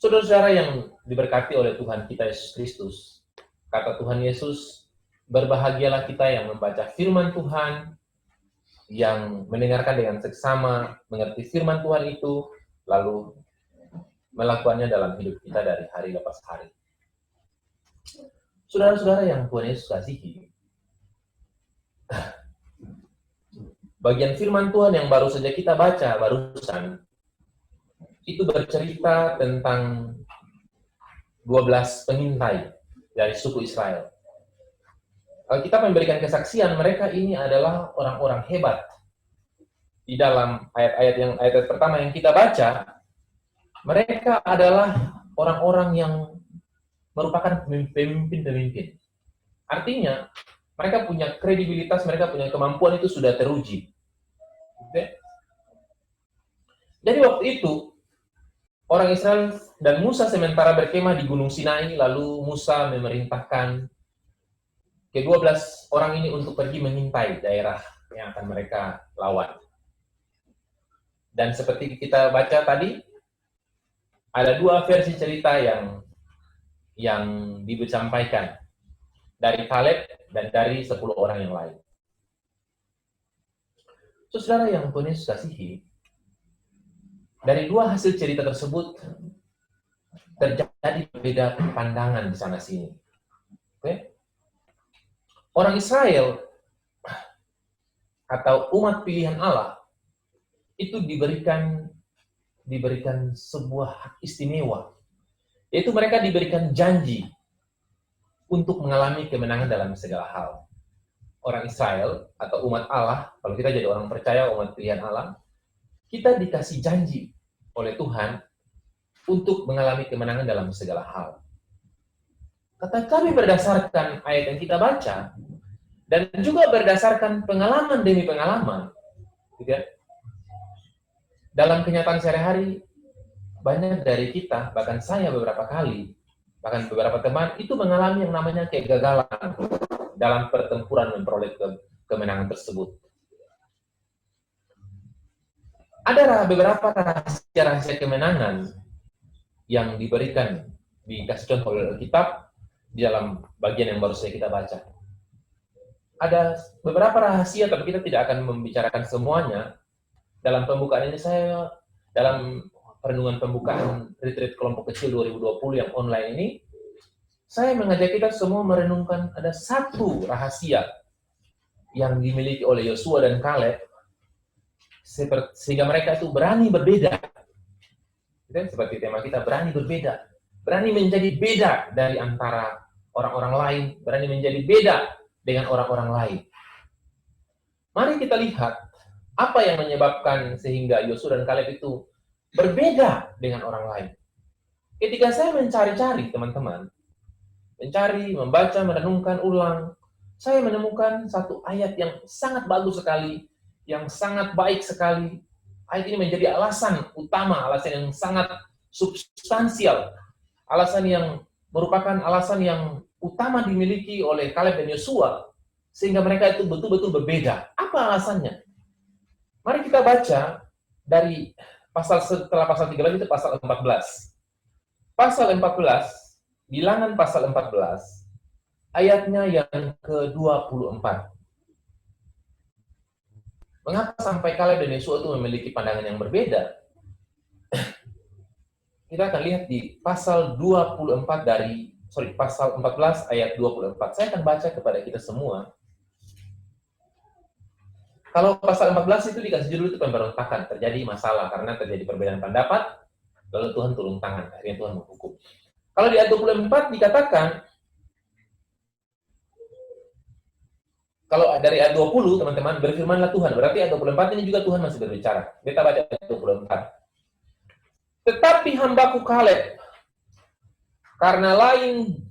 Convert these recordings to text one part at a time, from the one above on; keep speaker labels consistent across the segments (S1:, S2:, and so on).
S1: Saudara-saudara yang diberkati oleh Tuhan kita Yesus Kristus, kata Tuhan Yesus, berbahagialah kita yang membaca firman Tuhan, yang mendengarkan dengan seksama, mengerti firman Tuhan itu, lalu melakukannya dalam hidup kita dari hari lepas hari. Saudara-saudara yang Tuhan Yesus kasihi, bagian firman Tuhan yang baru saja kita baca barusan, itu bercerita tentang 12 pengintai dari suku Israel. Kita memberikan kesaksian, mereka ini adalah orang-orang hebat. Di dalam ayat pertama yang kita baca, mereka adalah orang-orang yang merupakan pemimpin-pemimpin. Artinya, mereka punya kredibilitas, mereka punya kemampuan itu sudah teruji. Okay? Jadi waktu itu, orang Israel dan Musa sementara berkemah di Gunung Sinai, lalu Musa memerintahkan ke-12 orang ini untuk pergi mengintai daerah yang akan mereka lawan. Dan seperti kita baca tadi, ada 2 versi cerita yang disampaikan dari Kaleb dan dari 10 orang yang lain. Saudara yang Tuhan Yesus kasihi, dari 2 hasil cerita tersebut terjadi berbeda pandangan di sana-sini. Okay? Orang Israel atau umat pilihan Allah itu diberikan sebuah hak istimewa, yaitu mereka diberikan janji untuk mengalami kemenangan dalam segala hal. Orang Israel atau umat Allah, kalau kita jadi orang percaya, umat pilihan Allah, kita dikasih janji oleh Tuhan untuk mengalami kemenangan dalam segala hal. Tetapi berdasarkan ayat yang kita baca, dan juga berdasarkan pengalaman demi pengalaman, gitu ya, dalam kenyataan sehari-hari, banyak dari kita, bahkan saya beberapa kali, bahkan beberapa teman, itu mengalami yang namanya kegagalan dalam pertempuran memperoleh kemenangan tersebut. Ada beberapa rahasia-rahasia kemenangan yang diberikan, dikasih contoh oleh Alkitab, di dalam bagian yang baru saja kita baca. Ada beberapa rahasia, tapi kita tidak akan membicarakan semuanya. Dalam pembukaan ini saya, dalam perenungan pembukaan retreat kelompok kecil 2020 yang online ini, saya mengajak kita semua merenungkan ada satu rahasia yang dimiliki oleh Yosua dan Kaleb, sehingga mereka itu berani berbeda. Seperti tema kita, berani berbeda. Berani menjadi beda dari antara orang-orang lain, berani menjadi beda dengan orang-orang lain. Mari kita lihat apa yang menyebabkan sehingga Yosua dan Kaleb itu berbeda dengan orang lain. Ketika saya mencari-cari, teman-teman, mencari, membaca, merenungkan ulang, saya menemukan satu ayat yang sangat bagus sekali, yang sangat baik sekali. Ayat ini menjadi alasan utama, alasan yang sangat substansial, alasan yang merupakan alasan yang utama dimiliki oleh Kaleb dan Yosua, sehingga mereka itu betul-betul berbeda. Apa alasannya? Mari kita baca dari setelah pasal 13 itu pasal 14. Pasal 14, Bilangan pasal 14, ayatnya yang ke-24. Mengapa sampai Kaleb dan Yosua itu memiliki pandangan yang berbeda? Kita akan lihat di pasal 14 ayat 24. Saya akan baca kepada kita semua. Kalau pasal 14 itu dikasih judul itu pemberontakan, terjadi masalah karena terjadi perbedaan pendapat, lalu Tuhan turun tangan, akhirnya Tuhan menghukum. Kalau di ayat 24 dikatakan, kalau dari ayat 20, teman-teman, berfirmanlah Tuhan. Berarti ayat 24 ini juga Tuhan masih berbicara. Kita baca ayat 24. Tetapi hambaku Kaleb, karena lain,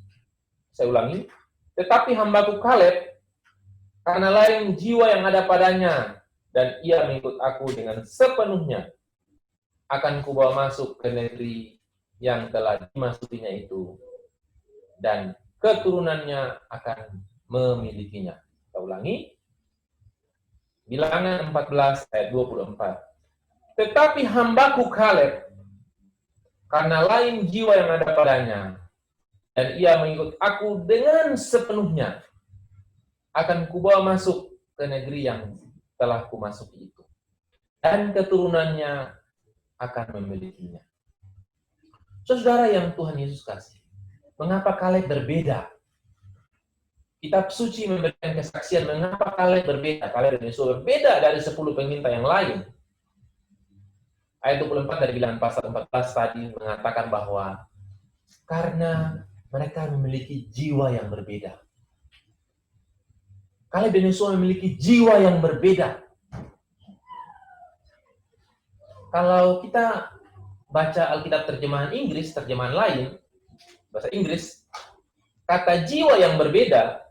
S1: saya ulangi, tetapi hambaku Kaleb, karena lain jiwa yang ada padanya, dan ia mengikut aku dengan sepenuhnya, akan kubawa masuk ke negeri yang telah dimasukinya itu, dan keturunannya akan memilikinya. Kita ulangi. Bilangan 14 ayat 24. Tetapi hambaku Kaleb, karena lain jiwa yang ada padanya, dan ia mengikut aku dengan sepenuhnya, akan kubawa masuk ke negeri yang telah kumasuki itu, dan keturunannya akan memilikinya. Saudara yang Tuhan Yesus kasih, mengapa Kaleb berbeda? Kitab suci memberikan kesaksian mengapa Kaleb berbeda. Kaleb dan Yosua berbeda dari 10 pengintai yang lain. Ayat 24 dari Bilangan pasal 14 tadi mengatakan bahwa karena mereka memiliki jiwa yang berbeda. Kaleb dan Yosua memiliki jiwa yang berbeda. Kalau kita baca Alkitab terjemahan Inggris, terjemahan lain, bahasa Inggris, kata jiwa yang berbeda,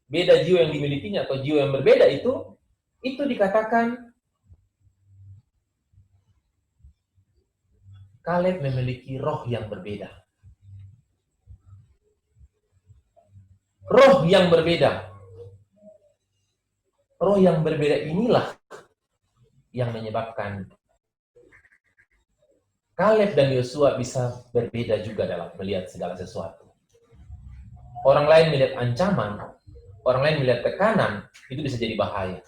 S1: beda jiwa yang dimilikinya atau jiwa yang berbeda itu dikatakan Kaleb memiliki roh yang berbeda. Roh yang berbeda. Roh yang berbeda inilah yang menyebabkan Kaleb dan Yosua bisa berbeda juga dalam melihat segala sesuatu. Orang lain melihat ancaman, orang lain melihat tekanan, itu bisa jadi bahaya.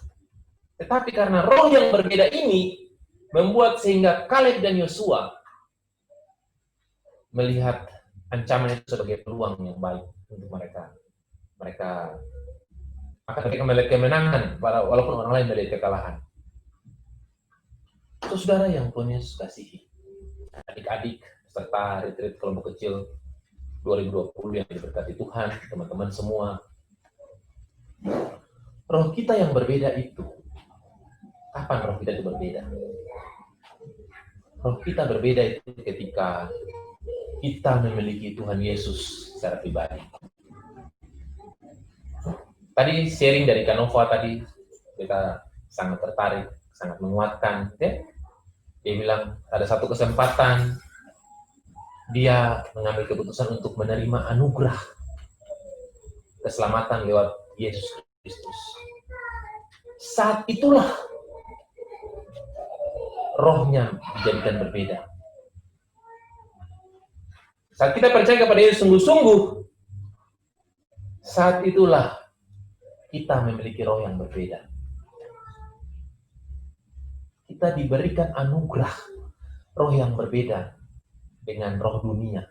S1: Tetapi karena roh yang berbeda ini, membuat sehingga Kaleb dan Yosua melihat ancaman itu sebagai peluang yang baik untuk mereka. Mereka melihat kemenangan, walaupun orang lain melihat kekalahan. Saudara yang Tuhan Yesus kasihi, adik-adik, serta retreat kelompok kecil 2020 yang diberkati Tuhan, teman-teman semua, roh kita yang berbeda itu, kapan roh kita itu berbeda? Roh kita berbeda itu ketika kita memiliki Tuhan Yesus secara pribadi. Tadi sharing dari Kanova tadi, kita sangat tertarik, sangat menguatkan. Ya? Dia bilang ada satu kesempatan, dia mengambil keputusan untuk menerima anugerah keselamatan lewat Yesus Kristus. Saat itulah rohnya dijadikan berbeda. Saat kita percaya kepada Yesus sungguh-sungguh, saat itulah kita memiliki roh yang berbeda. Kita diberikan anugerah roh yang berbeda dengan roh dunia.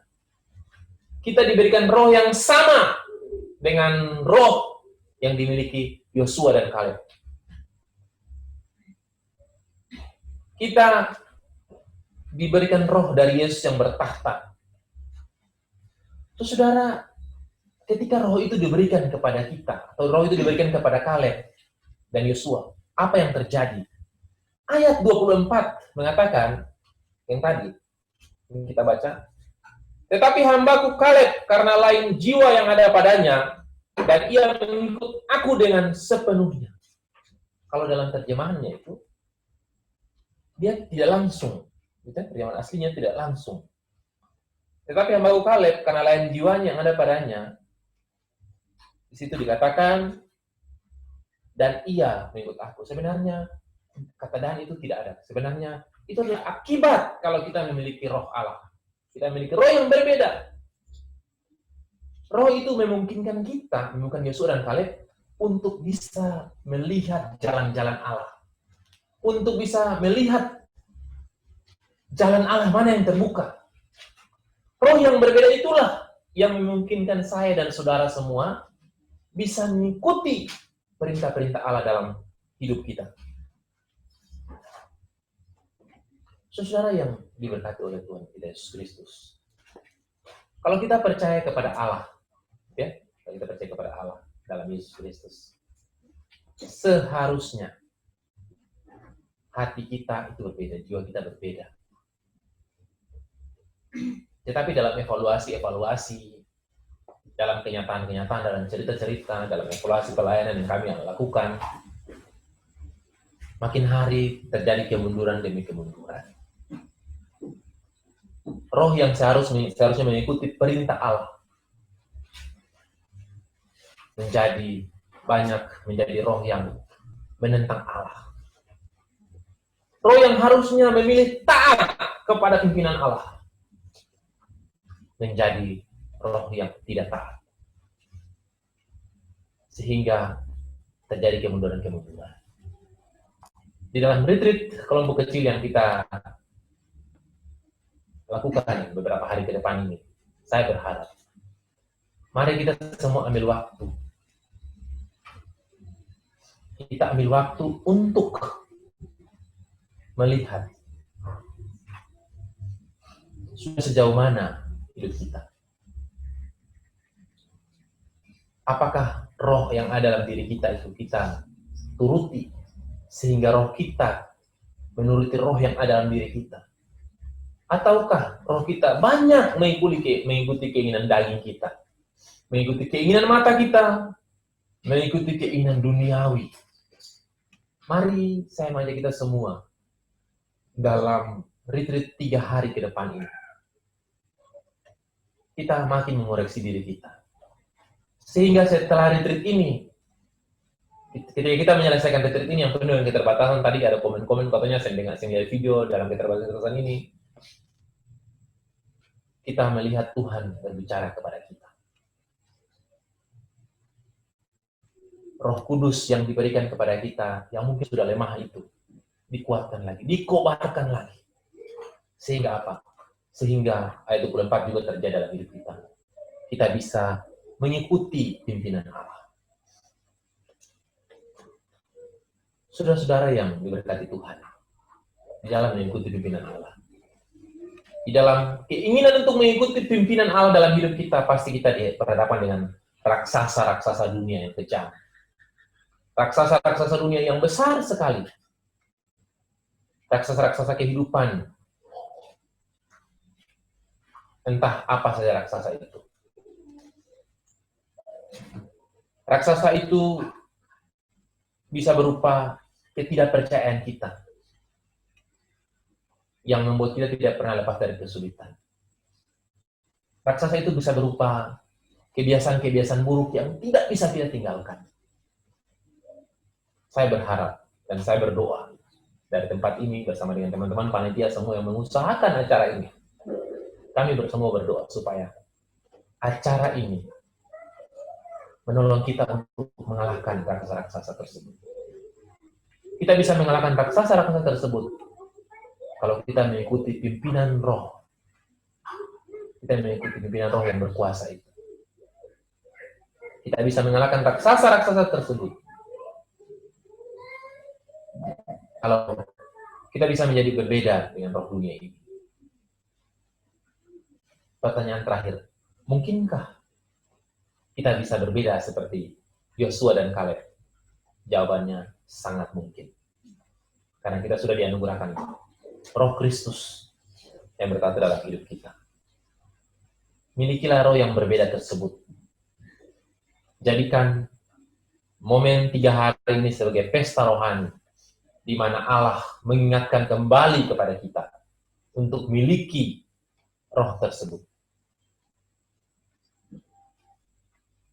S1: Kita diberikan roh yang sama dengan roh yang dimiliki Yosua dan Kaleb. Kita diberikan roh dari Yesus yang bertahta. Terus saudara, ketika roh itu diberikan kepada kita, atau roh itu diberikan kepada Kaleb dan Yosua, apa yang terjadi? Ayat 24 mengatakan, yang tadi kita baca, tetapi hambaku Kaleb karena lain jiwa yang ada padanya, dan ia mengikut aku dengan sepenuhnya. Kalau dalam terjemahannya itu, dia tidak langsung, terjemahan aslinya tidak langsung. Tetapi hambaku Kaleb karena lain jiwanya yang ada padanya, di situ dikatakan, dan ia mengikut aku. Sebenarnya kata dan itu tidak ada. Sebenarnya itu adalah akibat kalau kita memiliki roh Allah. Kita memiliki roh yang berbeda. Roh itu memungkinkan kita, memungkinkan Yosua dan Kaleb untuk bisa melihat jalan-jalan Allah. Untuk bisa melihat jalan Allah mana yang terbuka. Roh yang berbeda itulah yang memungkinkan saya dan saudara semua bisa mengikuti perintah-perintah Allah dalam hidup kita. Saudara yang diberkati oleh Tuhan kita Yesus Kristus. Kalau kita percaya kepada Allah, ya, kalau kita percaya kepada Allah dalam Yesus Kristus, seharusnya hati kita itu berbeda, jiwa kita berbeda. Tetapi dalam evaluasi, dalam kenyataan-kenyataan, dalam cerita-cerita, dalam evaluasi pelayanan yang kami lakukan, makin hari terjadi kemunduran demi kemunduran. Roh yang seharusnya mengikuti perintah Allah menjadi roh yang menentang Allah. Roh yang harusnya memilih taat kepada pimpinan Allah menjadi roh yang tidak taat. Sehingga terjadi kemunduran-kemunduran. Di dalam retreat kelompok kecil yang kita lakukan beberapa hari ke depan ini, saya berharap, mari kita semua ambil waktu. Kita ambil waktu untuk melihat sudah sejauh mana hidup kita. Apakah roh yang ada dalam diri kita itu kita turuti, sehingga roh kita menuruti roh yang ada dalam diri kita? Ataukah roh kita banyak mengikuti keinginan daging kita, mengikuti keinginan mata kita, mengikuti keinginan duniawi? Mari saya mengajak kita semua dalam retreat 3 hari ke depan ini, kita makin mengoreksi diri kita. Sehingga setelah retreat ini, ketika kita menyelesaikan retreat ini yang penuh dengan keterbatasan, tadi ada komen-komen katanya saya lihat video dalam keterbatasan ini, kita melihat Tuhan berbicara kepada kita. Roh Kudus yang diberikan kepada kita, yang mungkin sudah lemah itu, dikuatkan lagi, dikobarkan lagi. Sehingga apa? Sehingga ayat 24 juga terjadi dalam hidup kita. Kita bisa mengikuti pimpinan Allah. Saudara-saudara yang diberkati Tuhan, di dalam mengikuti pimpinan Allah, di dalam keinginan untuk mengikuti pimpinan Allah dalam hidup kita, pasti kita berhadapan dengan raksasa-raksasa dunia yang kejam. Raksasa-raksasa dunia yang besar sekali. Raksasa-raksasa kehidupan. Entah apa saja raksasa itu. Raksasa itu bisa berupa ketidakpercayaan kita, yang membuat kita tidak pernah lepas dari kesulitan. Raksasa itu bisa berupa kebiasaan-kebiasaan buruk yang tidak bisa kita tinggalkan. Saya berharap dan saya berdoa dari tempat ini bersama dengan teman-teman panitia semua yang mengusahakan acara ini. Kami semua berdoa supaya acara ini menolong kita untuk mengalahkan raksasa-raksasa tersebut. Kita bisa mengalahkan raksasa-raksasa tersebut kalau kita mengikuti pimpinan roh. Kita mengikuti pimpinan roh yang berkuasa itu. Kita bisa mengalahkan raksasa-raksasa tersebut kalau kita bisa menjadi berbeda dengan roh dunia ini. Pertanyaan terakhir, mungkinkah kita bisa berbeda seperti Yosua dan Kaleb? Jawabannya sangat mungkin. Karena kita sudah dianugerahkan roh Kristus yang berkata dalam hidup kita. Milikilah roh yang berbeda tersebut. Jadikan momen 3 hari ini sebagai pesta rohani, di mana Allah mengingatkan kembali kepada kita untuk miliki roh tersebut.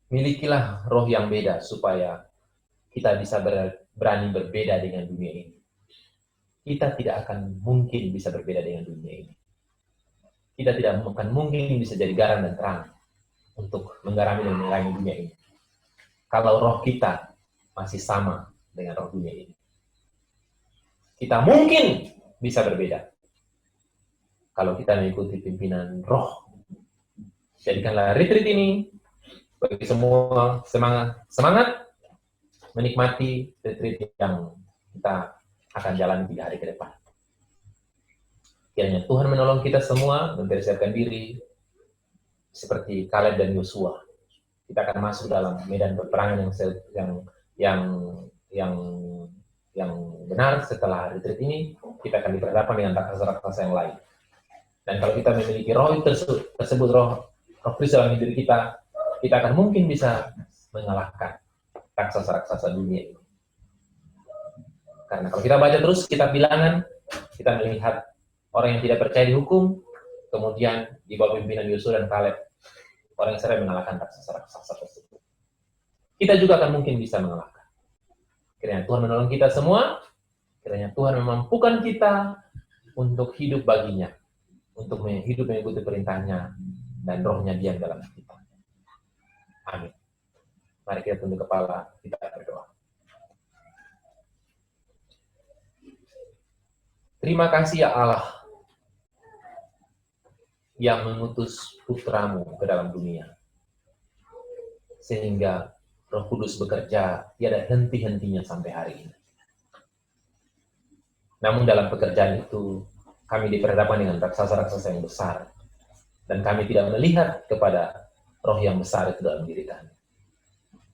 S1: Milikilah roh yang beda supaya kita bisa berani berbeda dengan dunia ini. Kita tidak akan mungkin bisa berbeda dengan dunia ini. Kita tidak akan mungkin bisa jadi garam dan terang untuk menggarami dan menerangi dunia ini, kalau roh kita masih sama dengan roh dunia ini. Kita mungkin bisa berbeda kalau kita mengikuti pimpinan roh. Jadikanlah retreat ini bagi semua semangat menikmati retreat yang kita akan jalani 3 hari ke depan. Kiranya Tuhan menolong kita semua mempersiapkan diri seperti Kaleb dan Yosua. Kita akan masuk dalam medan peperangan yang benar. Setelah retreat ini, kita akan diperhadapkan dengan raksasa-raksasa yang lain. Dan kalau kita memiliki roh tersebut, roh Kristus dalam diri kita, kita akan mungkin bisa mengalahkan raksasa-raksasa dunia ini. Karena kalau kita baca terus kitab Bilangan, kita melihat orang yang tidak percaya di hukum, kemudian di bawah pimpinan Yosua dan Kaleb, orang Israel mengalahkan raksasa-raksasa tersebut. Kita juga akan mungkin bisa mengalahkan. Kiranya Tuhan menolong kita semua, kiranya Tuhan memampukan kita untuk hidup baginya, untuk hidup mengikuti perintahnya, dan rohnya diam dalam kita. Amin. Mari kita tunduk kepala, kita berdoa. Terima kasih ya Allah yang mengutus putramu ke dalam dunia. Sehingga Roh Kudus bekerja tiada henti-hentinya sampai hari ini. Namun dalam pekerjaan itu, kami diperhadapkan dengan raksasa-raksasa yang besar. Dan kami tidak melihat kepada roh yang besar itu dalam diri kami.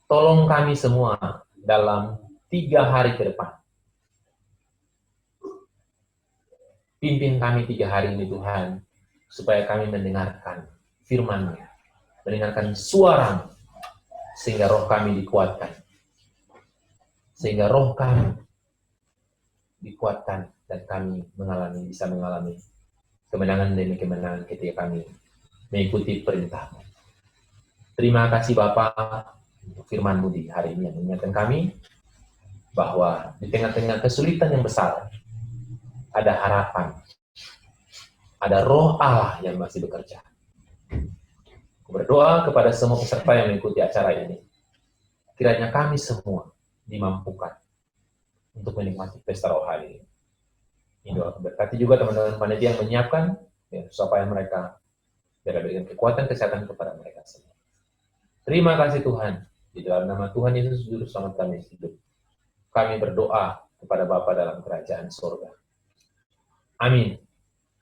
S1: Tolong kami semua dalam 3 hari ke depan. Pimpin kami 3 hari ini Tuhan, supaya kami mendengarkan firman-Mu, mendengarkan suara, sehingga roh kami dikuatkan. Sehingga roh kami dikuatkan dan kami bisa mengalami kemenangan demi kemenangan ketika kami mengikuti perintah-Mu. Terima kasih Bapa untuk firman-Mu di hari ini yang mengingatkan kami bahwa di tengah-tengah kesulitan yang besar ada harapan, ada roh Allah yang masih bekerja. Aku berdoa kepada semua peserta yang mengikuti acara ini, kiranya kami semua dimampukan untuk menikmati pesta rohani ini. Ini doa berkati juga teman-teman panitia yang menyiapkan, ya, supaya mereka berikan kekuatan kesehatan kepada mereka semua. Terima kasih Tuhan, di dalam nama Tuhan Yesus Juru Selamat kami hidup. Kami berdoa kepada Bapa dalam kerajaan surga. Amin.